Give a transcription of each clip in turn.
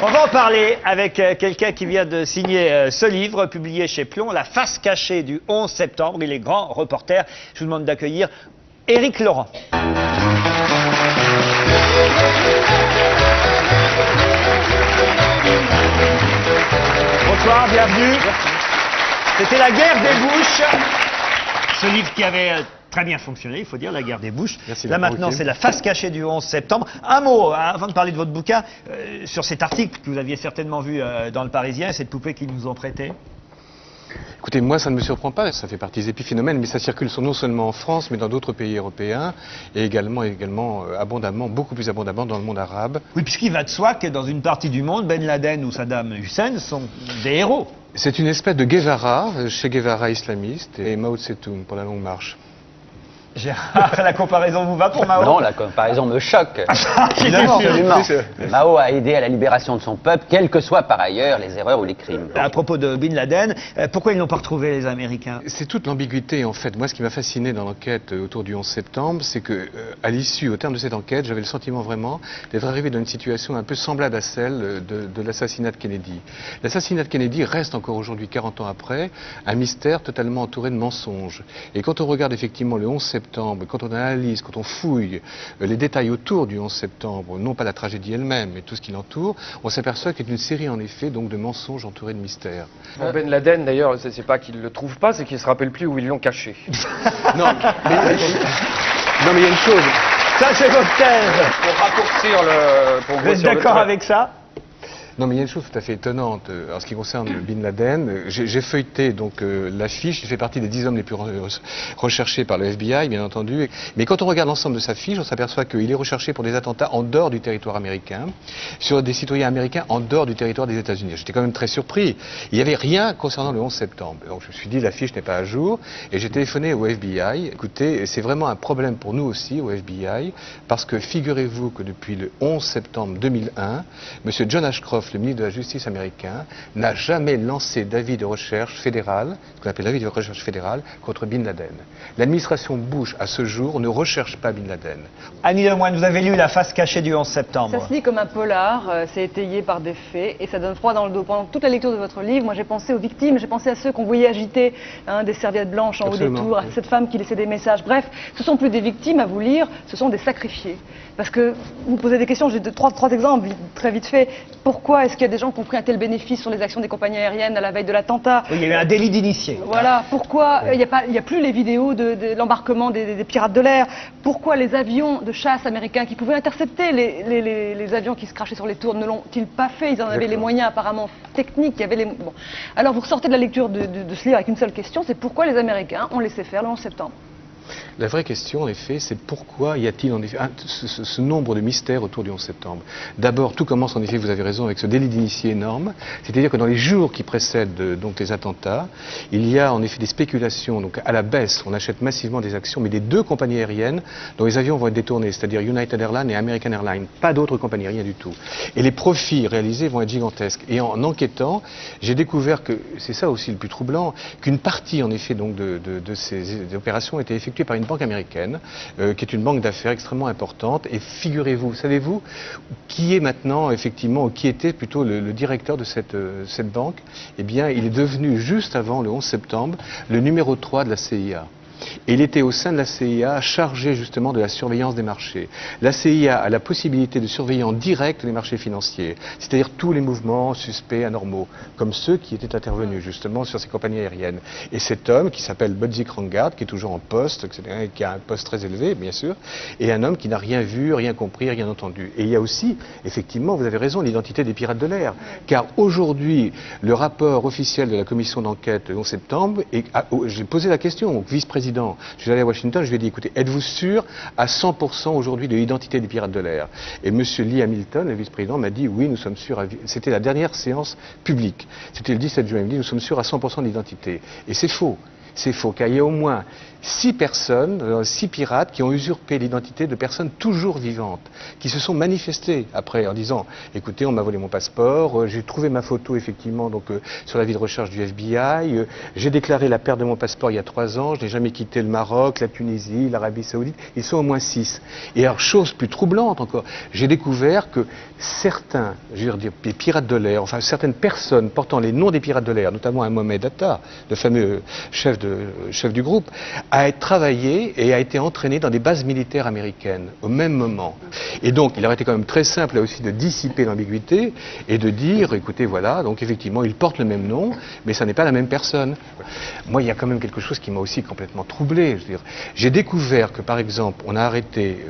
On va en parler avec quelqu'un qui vient de signer ce livre, publié chez Plon, La face cachée du 11 septembre. Il est grand reporter. Je vous demande d'accueillir Éric Laurent. Bonsoir, bienvenue. C'était La guerre des bouches. Ce livre qui avait très bien fonctionné, il faut dire, La guerre des bouches. Merci. Là maintenant, c'est La face cachée du 11 septembre. Un mot, avant de parler de votre bouquin, sur cet article que vous aviez certainement vu dans Le Parisien, cette poupée qu'ils nous ont prêtée. Écoutez, moi ça ne me surprend pas, ça fait partie des épiphénomènes, mais ça circule non seulement en France, mais dans d'autres pays européens, et également abondamment, beaucoup plus abondamment dans le monde arabe. Oui, puisqu'il va de soi que dans une partie du monde, Ben Laden ou Saddam Hussein sont des héros. C'est une espèce de Guevara, Che Guevara islamiste, et Mao Tse-tung pour la longue marche. Gérard, la comparaison vous va pour Mao? Non, la comparaison me choque. Évidemment. Absolument. Mao a aidé à la libération de son peuple, quels que soient par ailleurs les erreurs ou les crimes. À propos de Bin Laden, pourquoi ils n'ont pas retrouvé les Américains? C'est toute l'ambiguïté en fait. Moi ce qui m'a fasciné dans l'enquête autour du 11 septembre, c'est que à l'issue, au terme de cette enquête, j'avais le sentiment vraiment d'être arrivé dans une situation un peu semblable à celle de l'assassinat de Kennedy. L'assassinat de Kennedy reste encore aujourd'hui, 40 ans après, un mystère totalement entouré de mensonges. Et quand on regarde effectivement le 11 septembre, quand on analyse, quand on fouille les détails autour du 11 septembre, non pas la tragédie elle-même, mais tout ce qui l'entoure, on s'aperçoit qu'il y a une série en effet donc de mensonges entourés de mystères. Bon, Ben Laden d'ailleurs, c'est pas qu'il le trouve pas, c'est qu'il se rappelle plus où ils l'ont caché. Non, mais il y a une chose. Ça, c'est votre thèse. Pour raccourcir le... Pour Vous êtes d'accord avec ça? Non, mais il y a une chose tout à fait étonnante en ce qui concerne Bin Laden. J'ai feuilleté donc l'affiche. Il fait partie des 10 hommes les plus recherchés par le FBI, bien entendu. Mais quand on regarde l'ensemble de sa fiche, on s'aperçoit qu'il est recherché pour des attentats en dehors du territoire américain, sur des citoyens américains en dehors du territoire des États-Unis. J'étais quand même très surpris. Il n'y avait rien concernant le 11 septembre. Donc je me suis dit, la fiche n'est pas à jour. Et j'ai téléphoné au FBI. Écoutez, c'est vraiment un problème pour nous aussi, au FBI, parce que figurez-vous que depuis le 11 septembre 2001, M. John Ashcroft, le ministre de la Justice américain, n'a jamais lancé d'avis de recherche fédéral, ce qu'on appelle l'avis de recherche fédéral, contre Bin Laden. L'administration Bush, à ce jour, ne recherche pas Bin Laden. Annie Lemoine, vous avez lu La face cachée du 11 septembre. Ça se lit comme un polar, c'est étayé par des faits et ça donne froid dans le dos. Pendant toute la lecture de votre livre, moi j'ai pensé aux victimes, j'ai pensé à ceux qu'on voyait agiter des serviettes blanches en haut des tours, à cette femme qui laissait des messages. Bref, ce sont plus des victimes à vous lire, ce sont des sacrifiés. Parce que vous posez des questions, j'ai trois exemples très vite fait. Pourquoi est-ce qu'il y a des gens qui ont pris un tel bénéfice sur les actions des compagnies aériennes à la veille de l'attentat? Oui, il y a eu un délit d'initié. Voilà. Pourquoi il n'y a plus les vidéos de l'embarquement des pirates de l'air? Pourquoi les avions de chasse américains qui pouvaient intercepter les avions qui se crachaient sur les tours ne l'ont-ils pas fait? Ils en avaient les moyens apparemment techniques. Bon. Alors vous ressortez de la lecture de ce livre avec une seule question, c'est pourquoi les Américains ont laissé faire le 11 septembre? La vraie question, en effet, c'est pourquoi y a-t-il en effet ce nombre de mystères autour du 11 septembre. D'abord, tout commence en effet, vous avez raison, avec ce délit d'initié énorme. C'est-à-dire que dans les jours qui précèdent donc les attentats, il y a en effet des spéculations. Donc à la baisse, on achète massivement des actions, mais des deux compagnies aériennes dont les avions vont être détournés, c'est-à-dire United Airlines et American Airlines. Pas d'autres compagnies, rien du tout. Et les profits réalisés vont être gigantesques. Et en enquêtant, j'ai découvert que, c'est ça aussi le plus troublant, qu'une partie en effet donc de ces opérations était effectuée par une banque américaine, qui est une banque d'affaires extrêmement importante. Et figurez-vous, savez-vous qui est maintenant, effectivement, ou qui était plutôt le directeur de cette banque? Eh bien, il est devenu, juste avant le 11 septembre, le numéro 3 de la CIA. Et il était au sein de la CIA chargé justement de la surveillance des marchés. La CIA a la possibilité de surveiller en direct les marchés financiers, c'est-à-dire tous les mouvements suspects, anormaux, comme ceux qui étaient intervenus justement sur ces compagnies aériennes. Et cet homme qui s'appelle Budsy Krongard, qui est toujours en poste, etc., et qui a un poste très élevé, bien sûr, et un homme qui n'a rien vu, rien compris, rien entendu. Et il y a aussi, effectivement, vous avez raison, l'identité des pirates de l'air. Car aujourd'hui, le rapport officiel de la commission d'enquête le 11 septembre, j'ai posé la question au vice-président. Je suis allé à Washington, je lui ai dit, écoutez, êtes-vous sûr à 100% aujourd'hui de l'identité des pirates de l'air? Et M. Lee Hamilton, le vice-président, m'a dit, oui, nous sommes sûrs. C'était la dernière séance publique. C'était le 17 juin. Il me dit, nous sommes sûrs à 100% de l'identité. Et c'est faux. C'est faux, car il y a au moins 6 personnes, 6 pirates qui ont usurpé l'identité de personnes toujours vivantes, qui se sont manifestées après en disant écoutez, on m'a volé mon passeport, j'ai trouvé ma photo effectivement donc sur la vie de recherche du FBI, j'ai déclaré la perte de mon passeport il y a 3 ans, je n'ai jamais quitté le Maroc, la Tunisie, l'Arabie Saoudite. Ils sont au moins 6. Et alors, chose plus troublante encore, j'ai découvert que certains, je veux dire, des pirates de l'air, enfin certaines personnes portant les noms des pirates de l'air, notamment un Mohamed Atta, le fameux chef du groupe, a travaillé et a été entraîné dans des bases militaires américaines au même moment. Et donc, il aurait été quand même très simple là aussi de dissiper l'ambiguïté et de dire, écoutez, voilà, donc effectivement, ils portent le même nom, mais ça n'est pas la même personne. Moi, il y a quand même quelque chose qui m'a aussi complètement troublé. Je veux dire, j'ai découvert que, par exemple, on a arrêté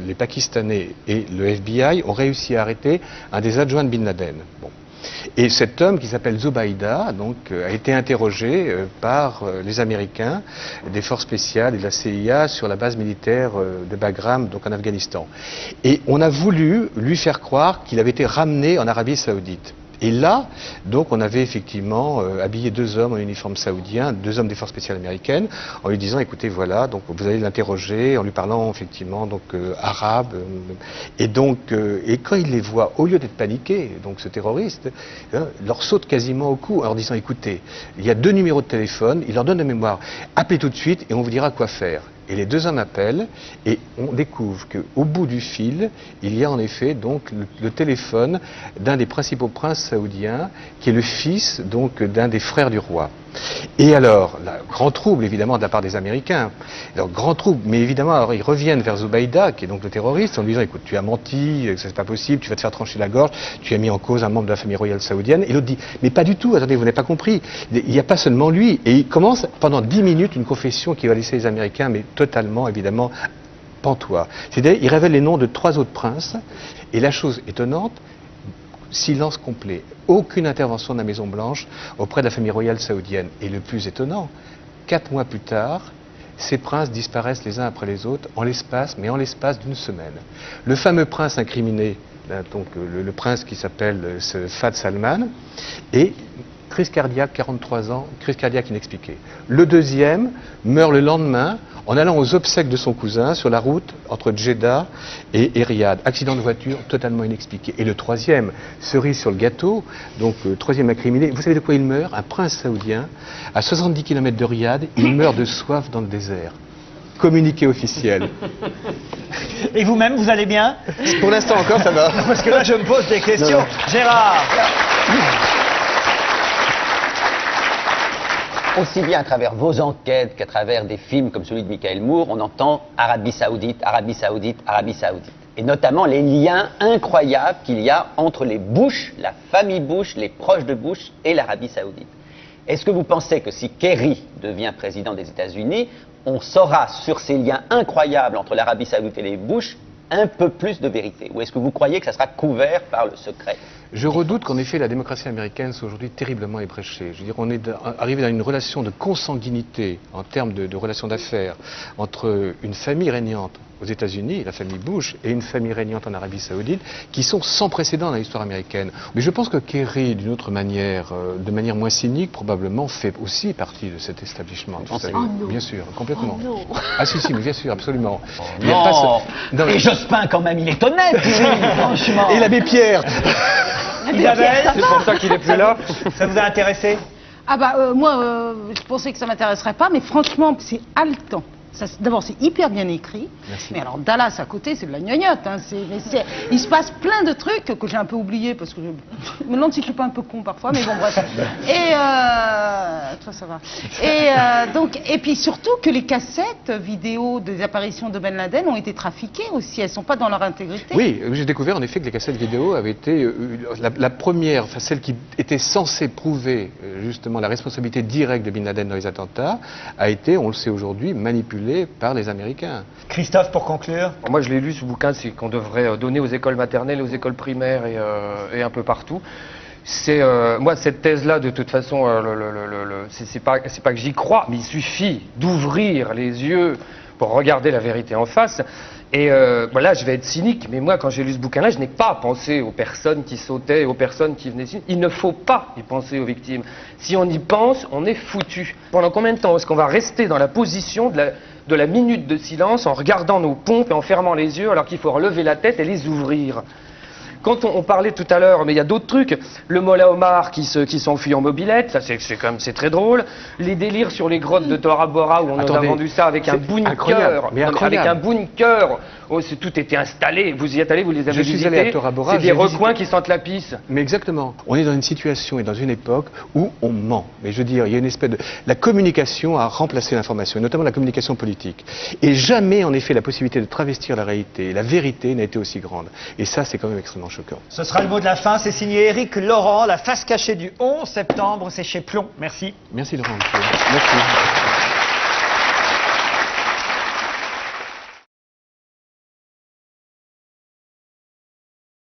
les Pakistanais et le FBI ont réussi à arrêter un des adjoints de Bin Laden. Bon. Et cet homme qui s'appelle Zubaydah donc, a été interrogé par les Américains, des forces spéciales et de la CIA sur la base militaire de Bagram, donc en Afghanistan. Et on a voulu lui faire croire qu'il avait été ramené en Arabie Saoudite. Et là, donc, on avait effectivement habillé 2 hommes en uniforme saoudien, 2 hommes des forces spéciales américaines, en lui disant, écoutez, voilà, donc vous allez l'interroger, en lui parlant effectivement donc arabe, et donc, et quand il les voit, au lieu d'être paniqués, donc ce terroriste, leur saute quasiment au cou, en leur disant, écoutez, il y a 2 numéros de téléphone, il leur donne la mémoire, appelez tout de suite et on vous dira quoi faire. Et les 2 hommes appellent et on découvre qu'au bout du fil, il y a en effet donc le téléphone d'un des principaux princes saoudiens, qui est le fils donc d'un des frères du roi. Et alors, grand trouble évidemment de la part des Américains. Alors, grand trouble, mais évidemment, alors ils reviennent vers Zubaydah, qui est donc le terroriste, en lui disant, écoute, tu as menti, c'est pas possible, tu vas te faire trancher la gorge, tu as mis en cause un membre de la famille royale saoudienne. Et l'autre dit, mais pas du tout, attendez, vous n'avez pas compris. Il n'y a pas seulement lui. Et il commence pendant 10 minutes une confession qui va laisser les Américains, mais totalement, évidemment, pantois. C'est-à-dire, il révèle les noms de 3 autres princes, et la chose étonnante, silence complet, aucune intervention de la Maison-Blanche auprès de la famille royale saoudienne. Et le plus étonnant, 4 mois plus tard, ces princes disparaissent les uns après les autres en l'espace d'une semaine. Le fameux prince incriminé, donc le prince qui s'appelle Fahd Salman, et crise cardiaque, 43 ans, crise cardiaque inexpliquée. Le deuxième meurt le lendemain en allant aux obsèques de son cousin sur la route entre Jeddah et Riyad. Accident de voiture totalement inexpliqué. Et le troisième, cerise sur le gâteau, donc troisième incriminé, vous savez de quoi il meurt? Un prince saoudien, à 70 km de Riyad, il meurt de soif dans le désert. Communiqué officiel. Et vous-même, vous allez bien? Pour l'instant encore, ça va. Parce que là, je me pose des questions. Gérard. Aussi bien à travers vos enquêtes qu'à travers des films comme celui de Michael Moore, on entend Arabie Saoudite, Arabie Saoudite, Arabie Saoudite. Et notamment les liens incroyables qu'il y a entre les Bush, la famille Bush, les proches de Bush et l'Arabie Saoudite. Est-ce que vous pensez que si Kerry devient président des États-Unis, on saura sur ces liens incroyables entre l'Arabie Saoudite et les Bush un peu plus de vérité? Ou est-ce que vous croyez que ça sera couvert par le secret? Je redoute qu'en effet la démocratie américaine soit aujourd'hui terriblement ébréchée. Je veux dire, on est arrivé dans une relation de consanguinité en termes de relations d'affaires entre une famille régnante aux États-Unis, la famille Bush, et une famille régnante en Arabie Saoudite, qui sont sans précédent dans l'histoire américaine. Mais je pense que Kerry, d'une autre manière, de manière moins cynique, probablement fait aussi partie de cet establishment. Vous savez. Bien sûr, complètement. Oh non. Ah si, mais bien sûr, absolument. Il y a pas non, et Jospin, quand même, il est honnête, lui, franchement. Et l'abbé Pierre. Isabelle, C'est pour ça qu'il est plus là. ça vous a intéressé? Ah bah moi, je pensais que ça m'intéresserait pas, mais franchement, c'est haletant. D'abord, c'est hyper bien écrit. Merci. Mais alors, Dallas à côté, c'est de la gnognotte. Hein. Il se passe plein de trucs que j'ai un peu oubliés parce que je me demande si je suis pas un peu con parfois, mais bon, bref. Et toi, ça va. Et donc, et puis surtout que les cassettes vidéo des apparitions de Ben Laden ont été trafiquées aussi. Elles sont pas dans leur intégrité. Oui, j'ai découvert en effet que les cassettes vidéo avaient été la première, enfin celle qui était censée prouver justement la responsabilité directe de Bin Laden dans les attentats, a été, on le sait aujourd'hui, manipulée par les Américains. Christophe, pour conclure. Moi, je l'ai lu, ce bouquin, c'est qu'on devrait donner aux écoles maternelles, aux écoles primaires et un peu partout. C'est moi, cette thèse-là, de toute façon, c'est pas que j'y crois, mais il suffit d'ouvrir les yeux pour regarder la vérité en face. Et voilà, je vais être cynique, mais moi, quand j'ai lu ce bouquin-là, je n'ai pas pensé aux personnes qui sautaient, aux personnes qui venaient ici. Il ne faut pas y penser aux victimes. Si on y pense, on est foutu. Pendant combien de temps est-ce qu'on va rester dans la position de la minute de silence en regardant nos pompes et en fermant les yeux alors qu'il faut relever la tête et les ouvrir? Quand on parlait tout à l'heure, mais il y a d'autres trucs, le Mola Omar qui s'enfuit en mobilette, ça c'est très drôle. Les délires sur les grottes de Tora Bora où on nous a vendu ça avec un bunker, avec un bunker, oh, tout était installé. Vous y êtes allé, vous les avez visités. Je suis allé à Tora Bora. C'est des recoins qui sentent la pisse. Mais exactement. On est dans une situation et dans une époque où on ment. Mais je veux dire, il y a une espèce de... La communication a remplacé l'information, notamment la communication politique. Et jamais, en effet, la possibilité de travestir la réalité, la vérité n'a été aussi grande. Et ça, c'est quand même extrêmement choquant. Ce sera le mot de la fin, c'est signé Éric Laurent, La face cachée du 11 septembre, c'est chez Plomb. Merci. Merci Laurent. Merci.